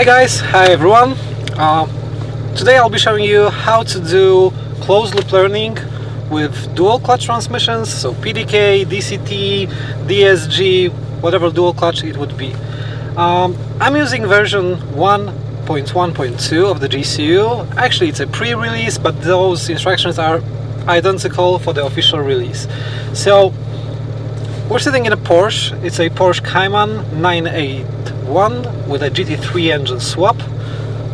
Hi guys, hi everyone. Today I'll be showing you how to do closed loop learning with dual clutch transmissions, so PDK, DCT, DSG, whatever dual clutch it would be. I'm using version 1.1.2 of the GCU. Actually it's a pre-release, but those instructions are identical for the official release. So we're sitting in a Porsche. It's a Porsche Cayman 981 with a GT3 engine swap.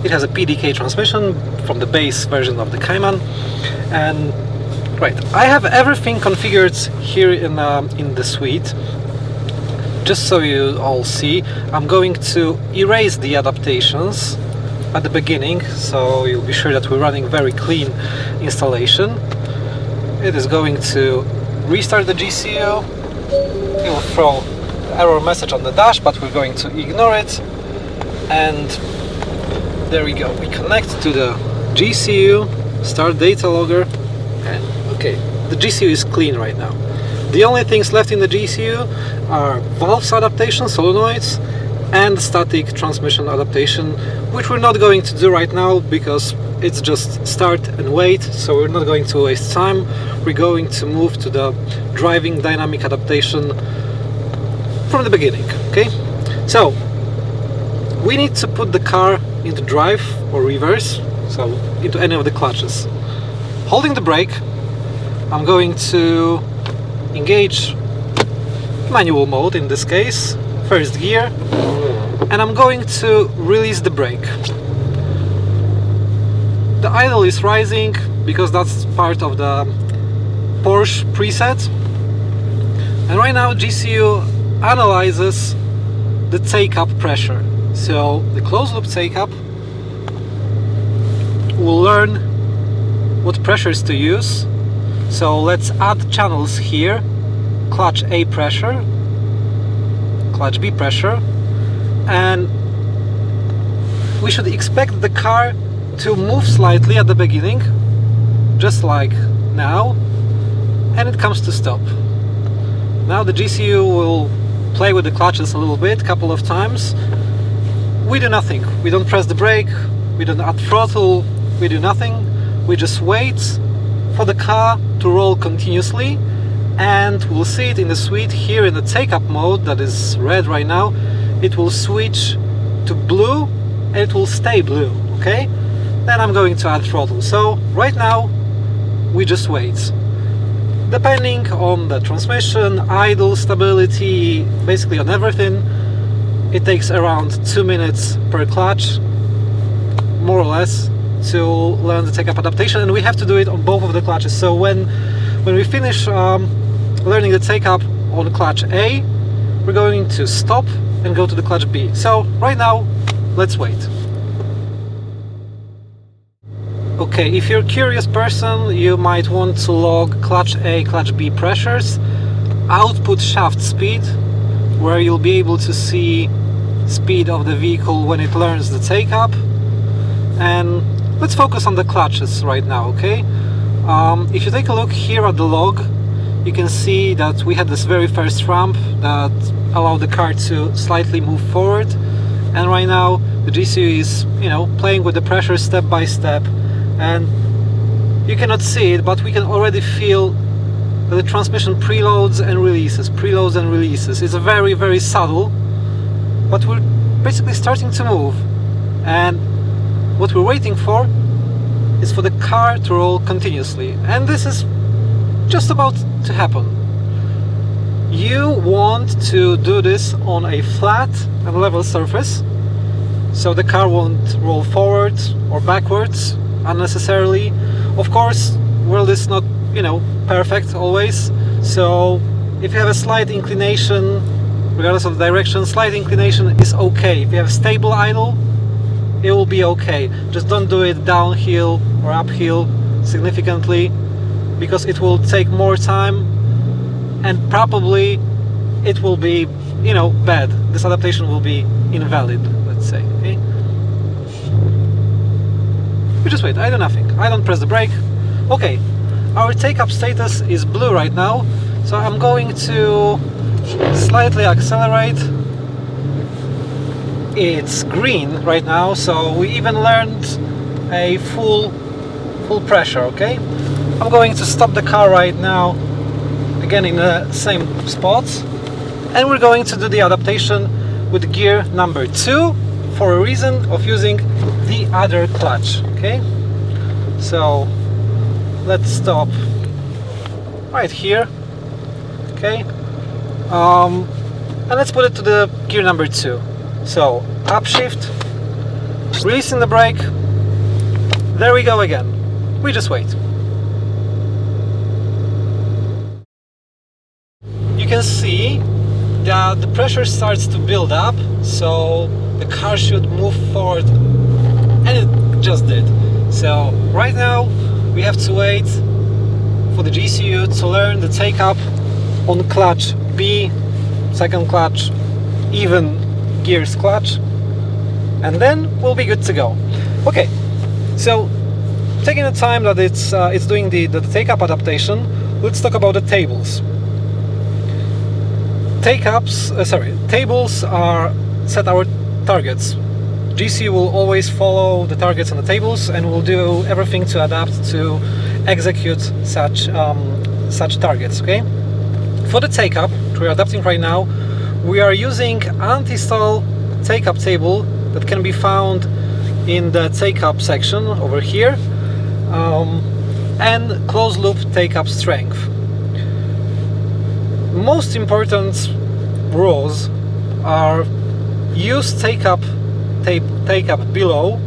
It has a PDK transmission from the base version of the Cayman. And right, I have everything configured here in the suite. Just so you all see, I'm going to erase the adaptations at the beginning, so you'll be sure that we're running very clean installation. It is going to restart the GCU. It will throw the error message on the dash, but we're going to ignore it. And there we go. We connect to the GCU, start data logger, and okay, the GCU is clean right now. The only things left in the GCU are valves adaptation, solenoids, and static transmission adaptation, which we're not going to do right now because it's just start and wait, so we're not going to waste time. We're going to move to the driving dynamic adaptation from the beginning, okay? So we need to put the car into drive or reverse, so into any of the clutches. Holding the brake, I'm going to engage manual mode in this case, first gear, and I'm going to release the brake. The idle is rising because that's part of the Porsche preset, and right now GCU analyzes the take-up pressure. So the closed loop take-up will learn what pressures to use. So let's add channels here: clutch A pressure, clutch B pressure, and we should expect the car to move slightly at the beginning, just like now, and it comes to stop. Now the GCU will play with the clutches a little bit, couple of times. We do nothing. We don't press the brake, we don't add throttle, we do nothing. We just wait for the car to roll continuously, and we'll see it in the suite here in the take-up mode that is red right now. It will switch to blue and it will stay blue, okay? Then I'm going to add throttle. So right now we just wait. Depending on the transmission, idle, stability, basically on everything, it takes around 2 minutes per clutch, more or less, to learn the take-up adaptation, and we have to do it on both of the clutches. So when we finish learning the take-up on clutch A, we're going to stop and go to the clutch B. So right now, let's wait. Okay, if you're a curious person, you might want to log clutch A, clutch B pressures, output shaft speed, where you'll be able to see speed of the vehicle when it learns the take-up. And let's focus on the clutches right now, okay? If you take a look here at the log, you can see that we had this very first ramp that allowed the car to slightly move forward, and right now the GCU is, playing with the pressure step by step, and you cannot see it, but we can already feel that the transmission preloads and releases, preloads and releases. It's very, very subtle, but we're basically starting to move, and what we're waiting for is for the car to roll continuously, and this is just about to happen. You want to do this on a flat and level surface, so the car won't roll forward or backwards unnecessarily. Of course, world is not, perfect always, so if you have a slight inclination, regardless of the direction, slight inclination is okay. If you have stable idle, it will be okay. Just don't do it downhill or uphill significantly, because it will take more time and probably it will be, bad. This adaptation will be invalid, let's say, okay? We just wait. I do nothing. I don't press the brake. Okay, our take-up status is blue right now, so I'm going to slightly accelerate it's green right now, so we even learned a full pressure. Okay, I'm going to stop the car right now, again in the same spot, and we're going to do the adaptation with gear number 2 for a reason of using the other clutch. Okay, so let's stop right here. Okay, and let's put it to the gear number 2. So upshift, releasing the brake. There we go again. We just wait. You can see that the pressure starts to build up, so the car should move forward, and it just did. So right now we have to wait for the GCU to learn the take up on clutch B, second clutch, even gears clutch, and then we'll be good to go. Okay, so taking the time that it's doing the take up adaptation, let's talk about the tables. Tables are set our targets. GCU will always follow the targets on the tables and will do everything to adapt to execute such targets. Okay. For the take up, which we're adapting right now, we are using anti-stall take up table that can be found in the take up section over here, and closed loop take up strength. Most important rules are use take up below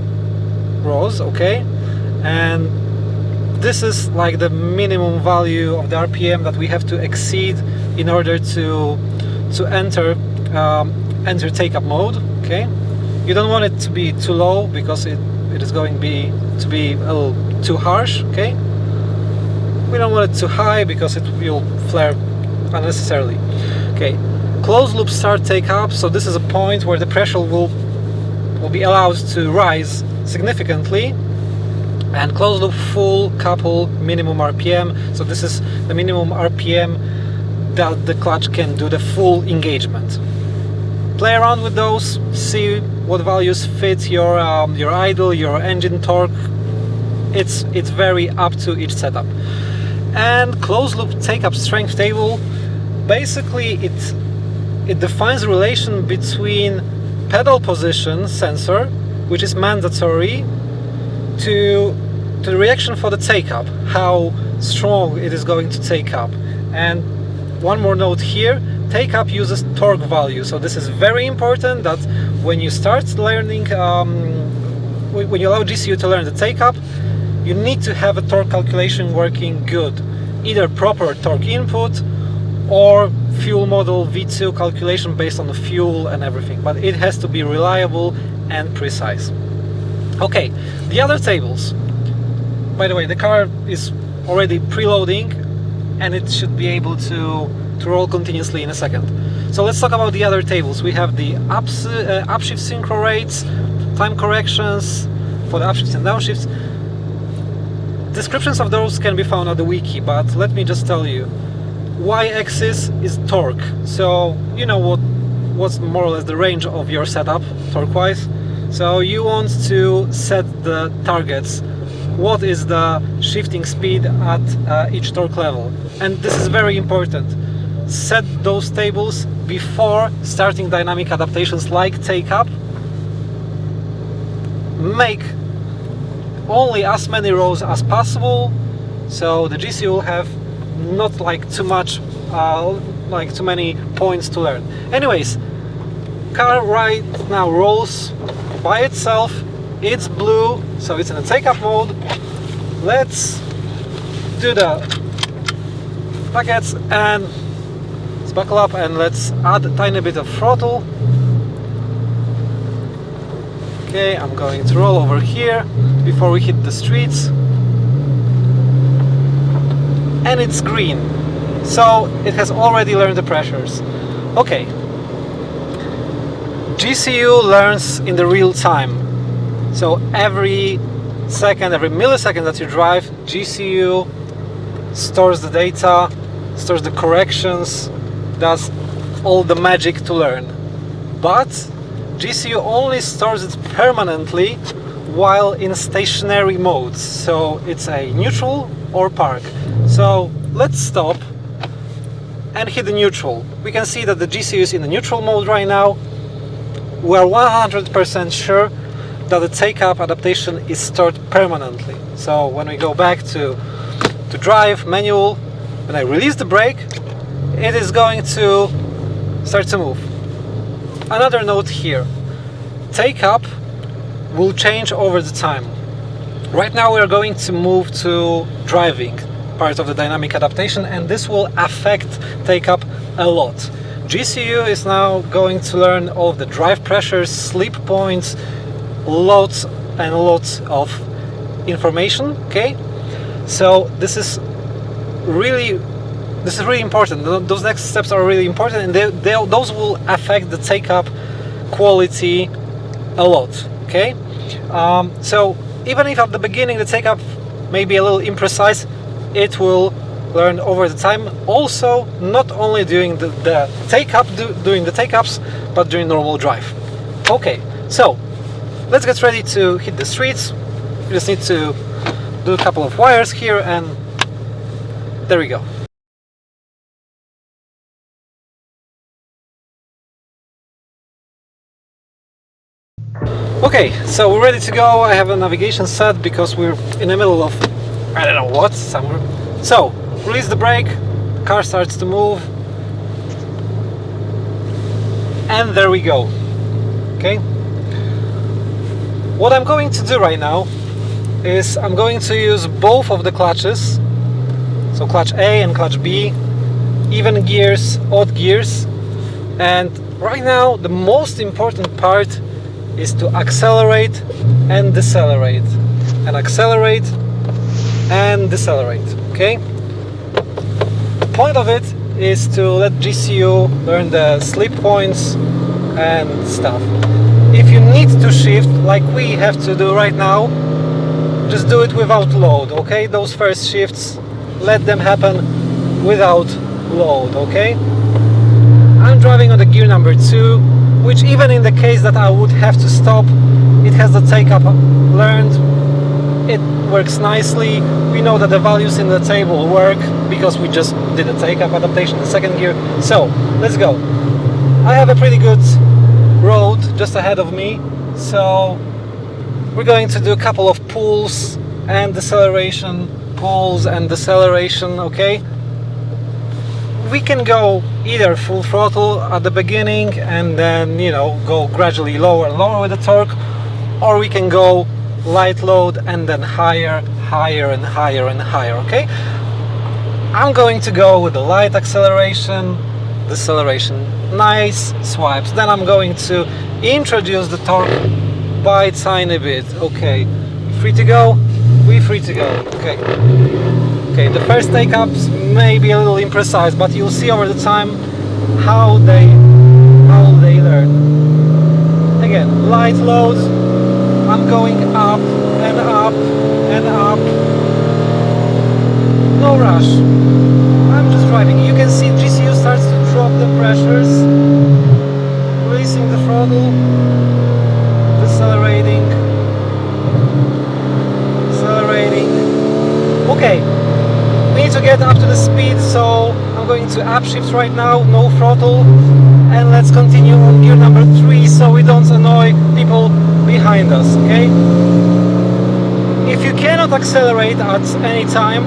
rows, okay, and this is like the minimum value of the RPM that we have to exceed in order to enter take up mode. Okay, you don't want it to be too low because it is going to be a little too harsh. Okay, we don't want it too high because it will flare unnecessarily. Okay, closed loop start take up, so this is a point where the pressure will be allowed to rise significantly, and closed loop full couple minimum RPM, so this is the minimum RPM that the clutch can do the full engagement. Play around with those, see what values fit your idle, your engine torque. It's very up to each setup. And closed loop take up strength table, basically it defines the relation between pedal position sensor, which is mandatory, to the reaction for the take up, how strong it is going to take up. And one more note here, take up uses torque value, so this is very important that when you start learning, when you allow GCU to learn the take up, you need to have a torque calculation working good, either proper torque input or fuel model V2 calculation based on the fuel and everything, but it has to be reliable and precise. Okay, the other tables, by the way, the car is already preloading and it should be able to roll continuously in a second. So let's talk about the other tables. We have the upshift synchro rates, time corrections for the upshifts and downshifts. Descriptions of those can be found on the wiki, but let me just tell you, y-axis is torque, so you know what's more or less the range of your setup torque wise, so you want to set the targets, what is the shifting speed at each torque level, and this is very important. Set those tables before starting dynamic adaptations like take up. Make only as many rows as possible, so the GCU will have not like too much, like too many points to learn. Anyways, car right now rolls by itself. It's blue, so it's in a take-up mode. Let's do the packets and let's buckle up and let's add a tiny bit of throttle. Okay, I'm going to roll over here before we hit the streets. And it's green, so it has already learned the pressures. Okay, GCU learns in the real time, so every second, every millisecond that you drive, GCU stores the data, stores the corrections, does all the magic to learn. But GCU only stores it permanently while in stationary modes, so it's a neutral or park. So let's stop and hit the neutral. We can see that the GCU is in the neutral mode right now. We're 100% sure that the take-up adaptation is stored permanently. So when we go back to drive, manual, when I release the brake, it is going to start to move. Another note here, take-up will change over the time. Right now we are going to move to driving, part of the dynamic adaptation, and this will affect take-up a lot. GCU is now going to learn all of the drive pressures, sleep points, lots and lots of information. Okay, so this is really important. Those next steps are really important, and those will affect the take-up quality a lot. Okay, so even if at the beginning the take-up may be a little imprecise, it will learn over the time. Also, not only during the during the take-ups, but during normal drive. Okay, so let's get ready to hit the streets. We just need to do a couple of wires here, and there we go. Okay, so we're ready to go. I have a navigation set because we're in the middle of, I don't know what, somewhere. So, release the brake, car starts to move, and there we go. Okay, what I'm going to do right now is I'm going to use both of the clutches, so clutch A and clutch B, even gears, odd gears, and right now the most important part is to accelerate and decelerate, and accelerate and decelerate. Okay, the point of it is to let GCU learn the sleep points and stuff. If you need to shift like we have to do right now, just do it without load. Okay, those first shifts, let them happen without load. Okay, I'm driving on the gear number 2, which even in the case that I would have to stop, it has the take-up learned. It works nicely. We know that the values in the table work because we just did a take-up adaptation in second gear. So let's go. I have a pretty good road just ahead of me, so we're going to do a couple of pulls and deceleration, pulls and deceleration. Okay, we can go either full throttle at the beginning and then, you know, go gradually lower and lower with the torque, or we can go light load and then higher, higher and higher and higher. Okay, I'm going to go with the light acceleration, deceleration, nice swipes. Then I'm going to introduce the torque by tiny bit. Okay, free to go, we free to go. Okay. Okay, the first take-ups may be a little imprecise, but you'll see over the time how they learn. Again, light load, I'm going up and up and up. No rush. I'm just driving. You can see GCU starts to drop the pressures, releasing the throttle, decelerating, decelerating. Okay. We need to get up to the speed, so I'm going to upshift right now, no throttle, and let's continue on gear number 3 so we don't annoy people behind us. Okay, if you cannot accelerate at any time,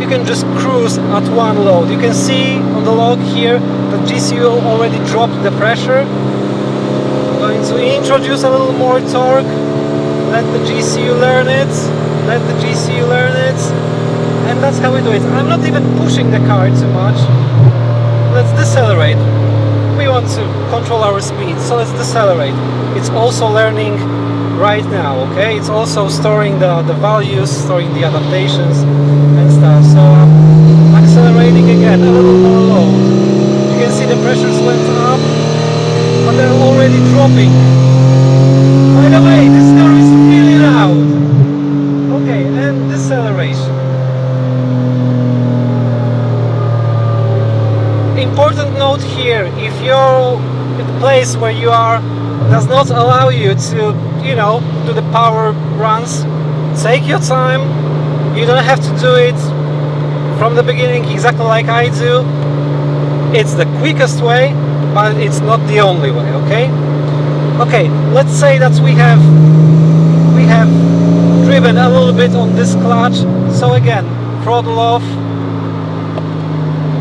you can just cruise at one load. You can see on the log here that GCU already dropped the pressure. I'm going to introduce a little more torque, let the GCU learn it, let the GCU learn it. And that's how we do it. I'm not even pushing the car too much. Let's decelerate. We want to control our speed, so let's decelerate. It's also learning right now, okay? It's also storing the values, storing the adaptations and stuff. So I'm accelerating again, a little more low. You can see the pressures went up, but they're already dropping. By the way, this car is really loud. Okay, and deceleration. Important note here, if you're at the place where you are does not allow you to, you know, do the power runs. Take your time. You don't have to do it from the beginning exactly like I do. It's the quickest way, but it's not the only way, okay? Okay, let's say that we have driven a little bit on this clutch. So again, throttle off,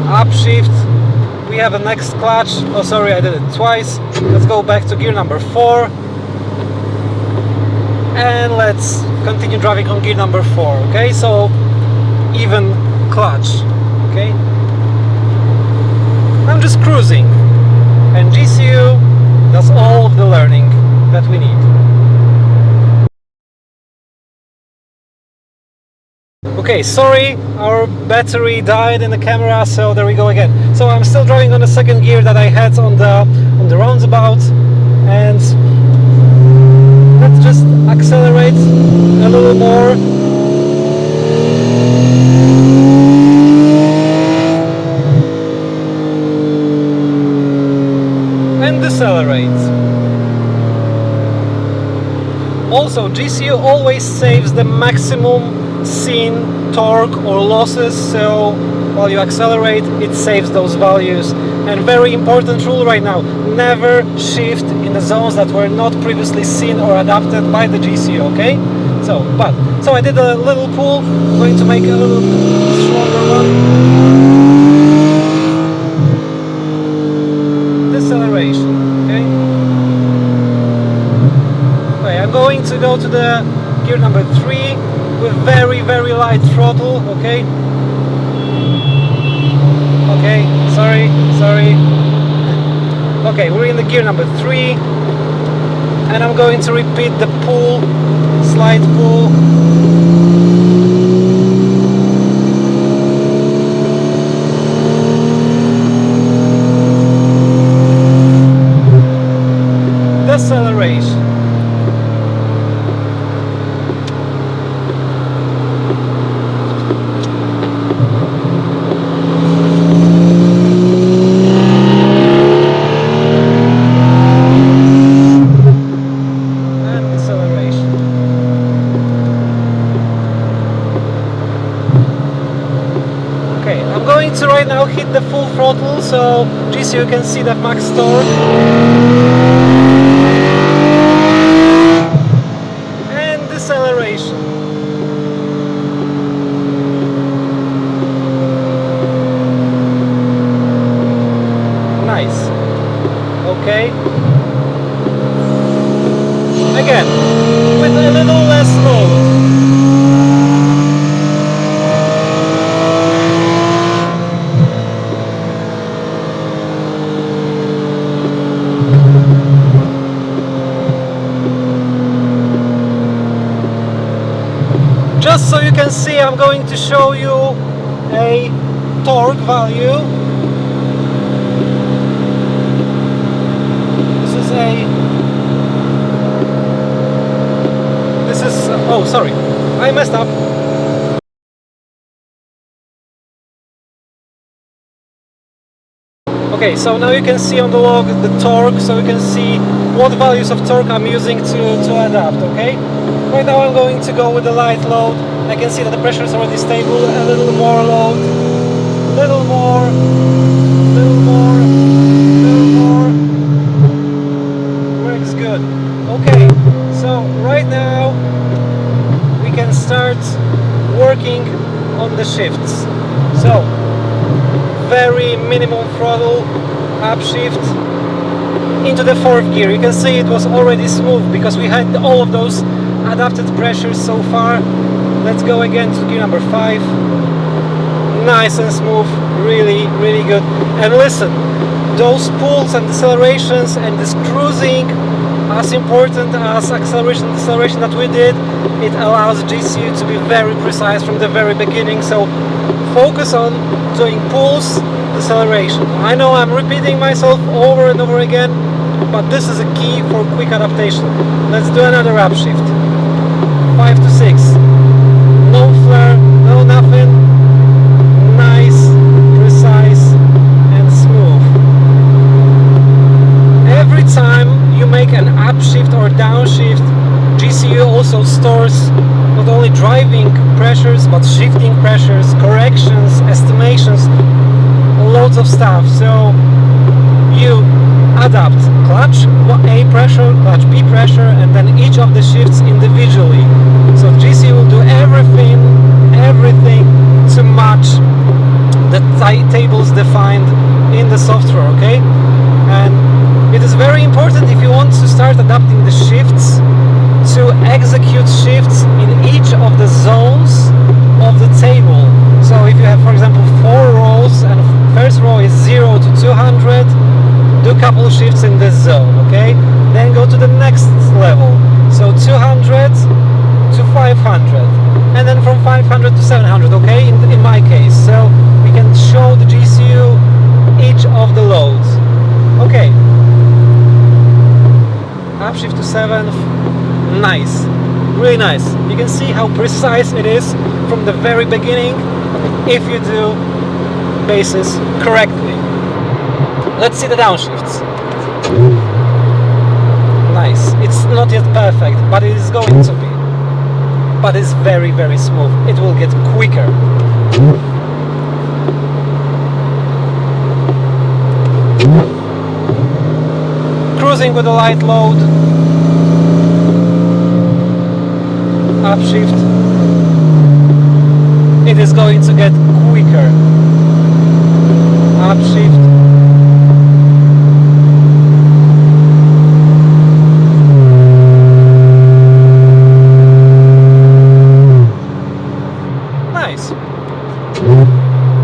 upshift. We have a next clutch. Oh, sorry, I did it twice. Let's go back to gear number 4. And let's continue driving on gear number 4, okay? So, even clutch, okay? I'm just cruising. And GCU does all of the learning that we need. Okay, sorry, our battery died in the camera, so there we go again. So I'm still driving on the second gear that I had on the roundabout, and let's just accelerate a little more. And decelerate. Also, GCU always saves the maximum seen torque or losses, so while you accelerate it saves those values. And very important rule right now, never shift in the zones that were not previously seen or adapted by the GCU, okay? So I did a little pull, I'm going to make a little stronger one. Deceleration, okay? Okay, I'm going to go to the gear number 3 with very light throttle, okay? Okay, sorry. Okay, we're in the gear number 3, and I'm going to repeat the pull, slight pull. Deceleration. To right now hit the full throttle, so GCU can see that max torque. And deceleration. Nice. Okay. Again, with a little less load. Just so you can see, I'm going to show you a torque value. Oh, sorry, I messed up. Okay, so now you can see on the log the torque, so you can see what values of torque I'm using to adapt, okay? Right now I'm going to go with a light load. I can see that the pressure is already stable. A little more load, little more, little more, little more. Works good. Okay, so right now we can start working on the shifts. So, very minimum throttle, upshift into the 4th gear. You can see it was already smooth because we had all of those adapted pressures so far. Let's go again to gear number 5. Nice and smooth, really good. And listen, those pulls and decelerations and this cruising, as important as acceleration and deceleration that we did, it allows GCU to be very precise from the very beginning. So focus on doing pulls, deceleration. I know I'm repeating myself over and over again, but this is a key for quick adaptation. Let's do another upshift. 5 to 6. No flare, no nothing. Nice, precise, and smooth. Every time you make an also stores not only driving pressures but shifting pressures, corrections, estimations, loads of stuff. So you adapt clutch A pressure, clutch B pressure, and then each of the shifts individually. So GCU will do everything to match the tables defined in the software, okay? And it is very important, if you want to start adapting the shifts, to execute shifts in each of the zones of the table. So if you have, for example, 4 rows and first row is 0 to 200, do a couple of shifts in this zone, okay? Then go to the next level, so 200 to 500, and then from 500 to 700, okay, in my case. So we can show the GCU each of the loads. Okay, upshift to 7th, nice, really nice. You can see how precise it is from the very beginning if you do bases correctly. Let's see the downshifts. Nice. It's not yet perfect, but it is going to be. But it's very, very smooth. It will get quicker. Cruising with a light load. Upshift. It is going to get quicker. Upshift.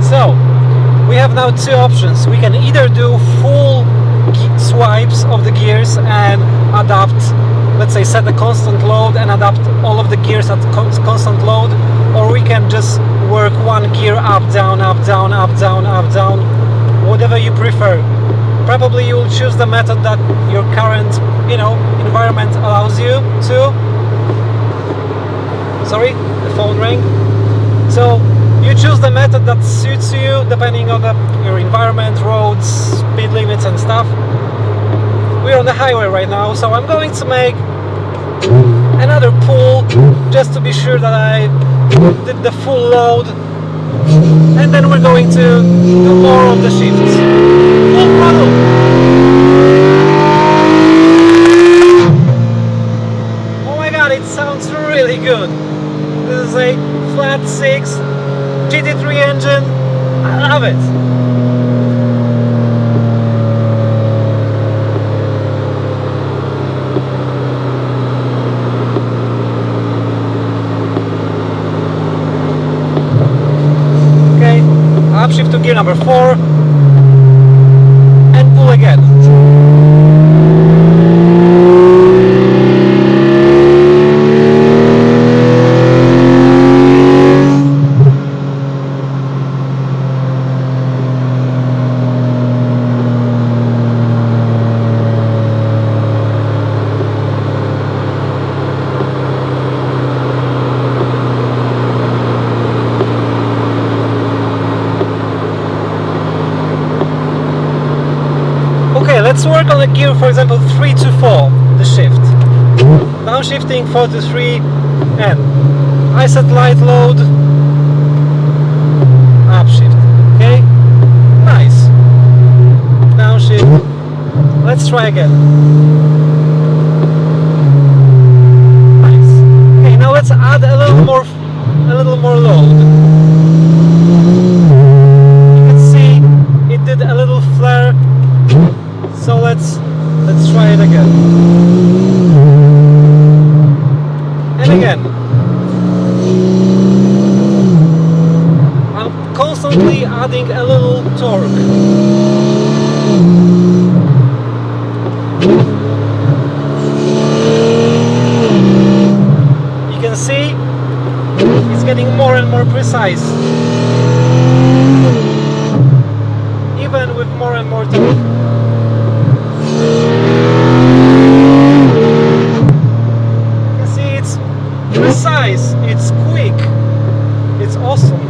So we have now two options. We can either do full swipes of the gears and adapt, let's say set a constant load and adapt all of the gears at constant load, or we can just work one gear up, down, up, down, up, down, up, down, whatever you prefer. Probably you will choose the method that your current, environment allows you to. Sorry, the phone rang. So you choose the method that suits you depending on your environment, roads, speed limits and stuff. We're on the highway right now, so I'm going to make another pull just to be sure that I did the full load, and then we're going to do more of the shifts. Full throttle! Oh my god, it sounds really good. This is a flat 6 GT3 engine. I love it. Okay, upshift to gear number 4 and pull again. Let's work on a gear, for example, 3 to 4, the shift. Downshifting 4 to 3, and I set light load, upshift. Okay, nice. Downshift. Let's try again. Nice. Okay, now let's add a little more load. You can see it did a little flare. So let's try it again. And again. I'm constantly adding a little torque. You can see it's getting more and more precise. Even with more and more torque. You see, it's precise, it's quick, it's awesome.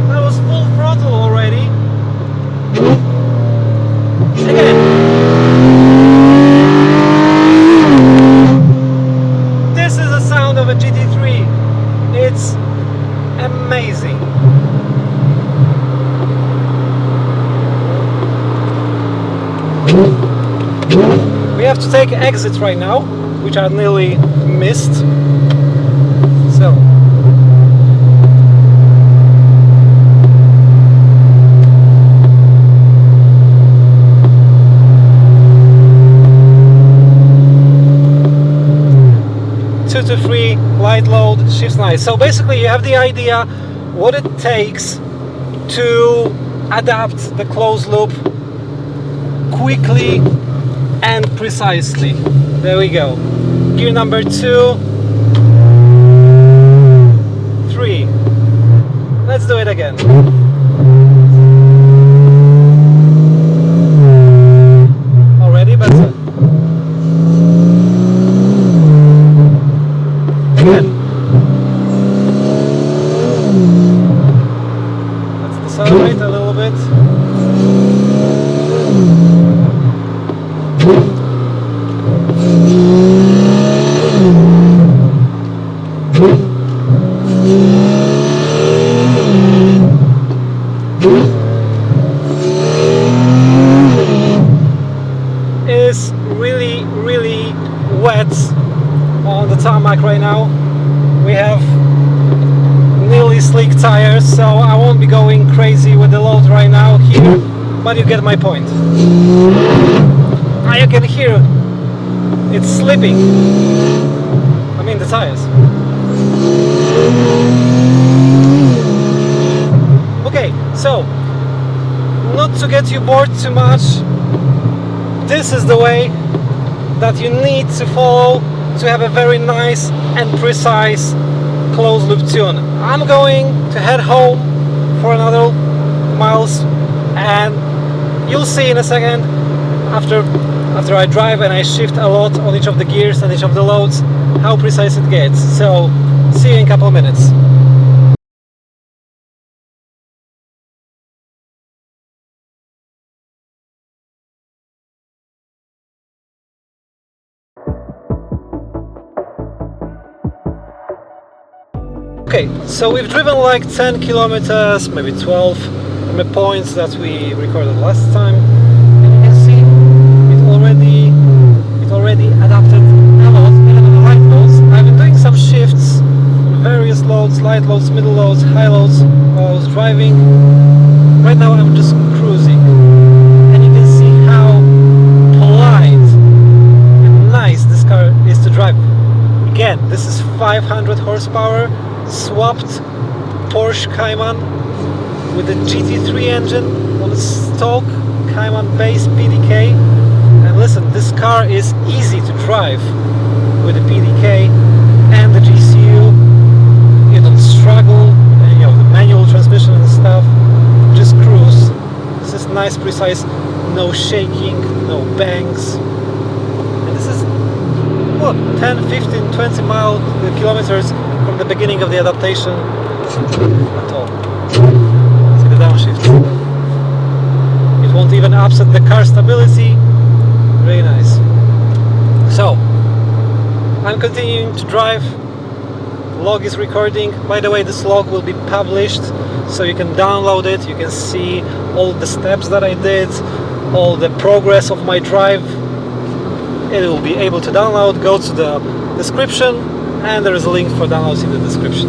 That was full throttle already. Again. have to take exits right now, which are nearly missed. So two to three, light load, shifts nice. So basically you have the idea what it takes to adapt the closed loop quickly and precisely. There we go. Gear number 2, 3. Let's do it again. Already better. Again. Let's decelerate a little bit. Is really wet on the tarmac right now. We have nearly slick tires, so I won't be going crazy with the load right now here, but you get my point. Now you can hear it's slipping. I mean the tires. Okay, so not to get you bored too much, this is the way that you need to follow to have a very nice and precise closed loop tune. I'm going to head home for another miles, and you'll see in a second after I drive and I shift a lot on each of the gears and each of the loads how precise it gets. So see you in a couple of minutes. Okay, so we've driven like 10 kilometers, maybe 12 from the points that we recorded last time, and you can see it already adapted a lot, even on the light loads. I've been doing some shifts on various loads, light loads, middle loads, high loads while I was driving. Right now I'm just cruising, and you can see how polite and nice this car is to drive. Again, this is 500 horsepower. Swapped Porsche Cayman with the GT3 engine on a stock Cayman base PDK, and listen, this car is easy to drive with the PDK and the GCU. You don't struggle, and, you know, the manual transmission and stuff, just cruise. This is nice, precise, no shaking, no bangs, and this is what, 10, 15, 20 kilometers from the beginning of the adaptation at all. See the downshift. It won't even upset the car stability. Really nice. So I'm continuing to drive. Log is recording. By the way, this log will be published, so you can download it. You can see all the steps that I did, all the progress of my drive. It will be able to download. Go to the description, and there is a link for downloads in the description.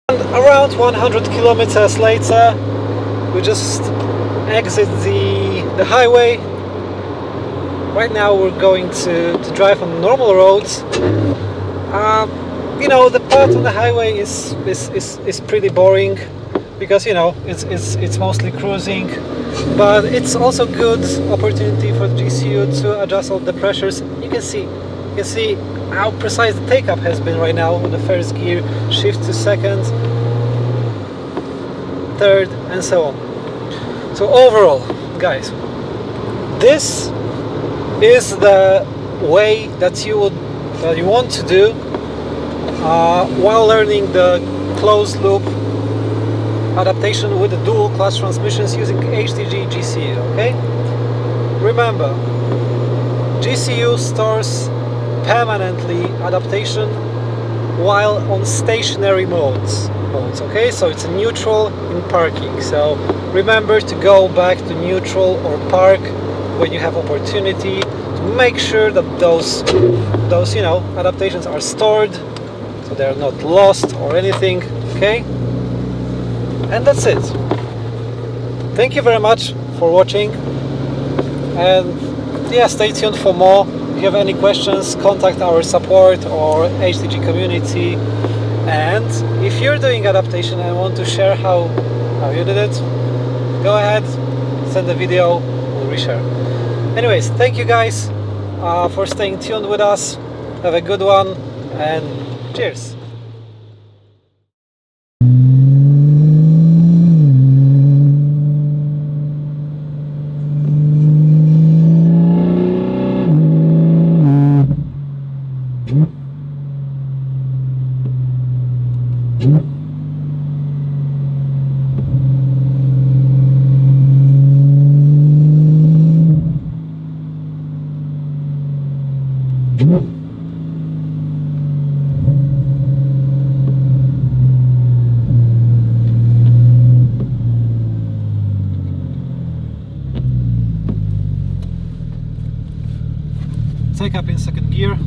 And around 100 kilometers later, we just exit the highway. Right now we're going to drive on normal roads. You know, the part on the highway is pretty boring, because, you know, it's mostly cruising, but it's also good opportunity for the GCU to adjust all the pressures. You can see how precise the take-up has been right now on the first gear, shift to second, third, and so on. So overall, guys, this is the way that you want to do while learning the closed loop adaptation with the dual clutch transmissions using HTG GCU. Okay, remember, GCU stores permanently adaptation while on stationary modes. modes, okay? So it's a neutral in parking. So remember to go back to neutral or park when you have opportunity, to make sure that those adaptations are stored, so they're not lost or anything, okay? And that's it. Thank you very much for watching, and yeah, stay tuned for more. If you have any questions, contact our support or HTG community. And if you're doing adaptation and want to share how you did it, go ahead, send a video, we'll reshare. Anyways, thank you guys for staying tuned with us. Have a good one, and cheers. Take up in second gear.